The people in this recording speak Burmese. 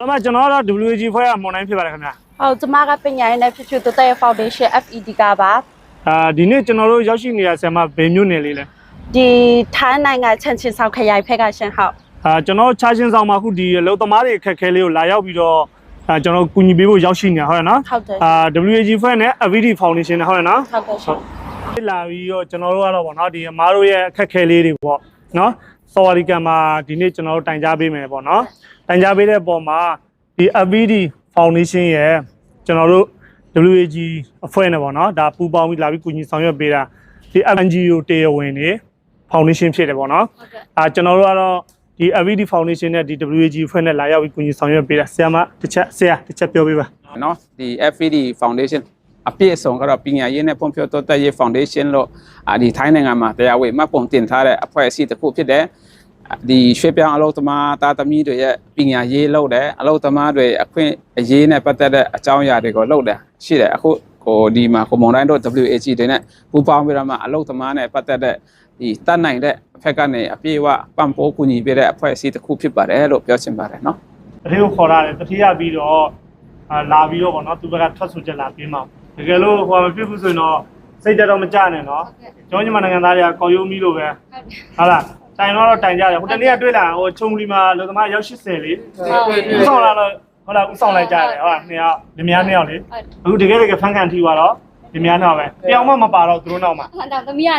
那么ကျွန်တော်တို့ WG ဖွဲ့ရမွန်တိုင်းဖြစ်ပါတယ်ခင်ဗျာ ဟုတ်ကျမကပညာရေးနဲ့ဖြစ်ဖြစ်တိုးတက် Foundation FED ကပါ ဒီနေ့ကျွန်တော်တို့ရောက်ရှိနေရဆရာမဘယ်မျိုးနယ်လေးလဲ ဒီထိုင်းနိုင်ငံချန်ချင်ဆောင်ခရိုင်ဖက်ကရှင်ဟုတ် ကျွန်တော်ချာချင်းဆောင်မှာခုဒီလုံသမားတွေအခက်ခဲလေးကိုလာရောက်ပြီးတော့ကျွန်တော်ကူညီပေးဖို့ရောက်ရှိနေတာဟုတ်ရနော် ဟုတ်တယ် WG ဖွဲ့နဲ့ FED Foundation နဲ့ဟုတ်ရနော် ဟုတ်တယ်ရှင် လာပြီးတော့ကျွန်တော်တို့ကတော့ဗောနော်ဒီအမားတို့ရဲ့အခက်ခဲလေးတွေပေါ့နော်စော်ဝါဒီကံမှာဒီနေ့ကျွန်တော်တို့တိုင်ကြားပေးမယ်ပေါ့နော်တိုင်ကြားပေးတဲ့ပုံမှာဒီ FED Foundation ရဲ့ကျွန်တော်တို့ WG အဖွဲ့နဲ့ပေါ့နော်ဒါပူပေါင်းပြီးလာပြီးကူညီဆောင်ရွက်ပေးတာဒီ NGO တရားဝင်နေ Foundation ဖြစ်တယ်ပေါ့နော်ကျွန်တော်တို့ကတော့ဒီ FED Foundation နဲ့ဒီ WG အဖွဲ့နဲ့လာရောက်ပြီးကူညီဆောင်ရွက်ပေးတာဆရာမတစ်ချက်ပြောပေးပါ နော်ဒီ FED Foundation အပြည့်အစုံကတော့ပညာရေးနဲ့ဖွံ့ဖြိုးတိုးတက်ရေး Foundation လို့ဒီထိုင်းနိုင်ငံမှာတရားဝင်မှတ်ပုံတင်ထားတဲ့အဖွဲ့အစည်းတစ်ခုဖြစ်တယ်ဒီရွှေပြောင်းအလုပ်သမားတာသမီတွေရဲ့ပညာရေးလုပ်တယ်အလုပ်သမားတွေအခွင့်အရေးနဲ့ပတ်သက်တဲ့အကြောင်းအရာတွေကိုလုပ်တယ်ရှိတယ်အခုဒီမှာကိုမွန်တိုင်းတို့ WAG တွေနဲ့ပူးပေါင်းပြီးတော့မှအလုပ်သမားနဲ့ပတ်သက်တဲ့ဒီတတ်နိုင်တဲ့အဖက်ကနေအပြည့်အဝပံ့ပိုးကူညီပေးတဲ့အဖွဲ့အစည်းတစ်ခုဖြစ်ပါတယ်လို့ပြောချင်ပါတယ်နော် တတိယခေါ်ရတယ်တတိယပြီးတော့လာပြီးတော့ဗောနော်သူဘက်ကထွက်ဆိုချက်လာပြီးမှတကယ်လို့ဟိုမဖြစ်ဘူးဆိုရင်တော့စိတ်တော့မကြနဲ့နော်ကျွန်တော်ညီမနိုင်ငံသားတွေကကော်ရုံးမီလို့ပဲဟုတ်လားတိုင်တော့တိုင်ကြတယ်ဟိုတနေ့ကတွေ့လာဟိုချုံလီမှာလူသမားရောက်80လေဥဆောင်လာတော့ဟုတ်လားဥဆောင်လိုက်ကြတယ်ဟုတ်လားနှစ်ယောက်ဒီများနှစ်ယောက်လေအခုတကယ်ဖန်ကန်ထီသွားတော့ဒီများနှစ်ယောက်ပဲတယောက်မှမပါတော့သူတို့နောက်မှာ ဟုတ်တယ်သမီးက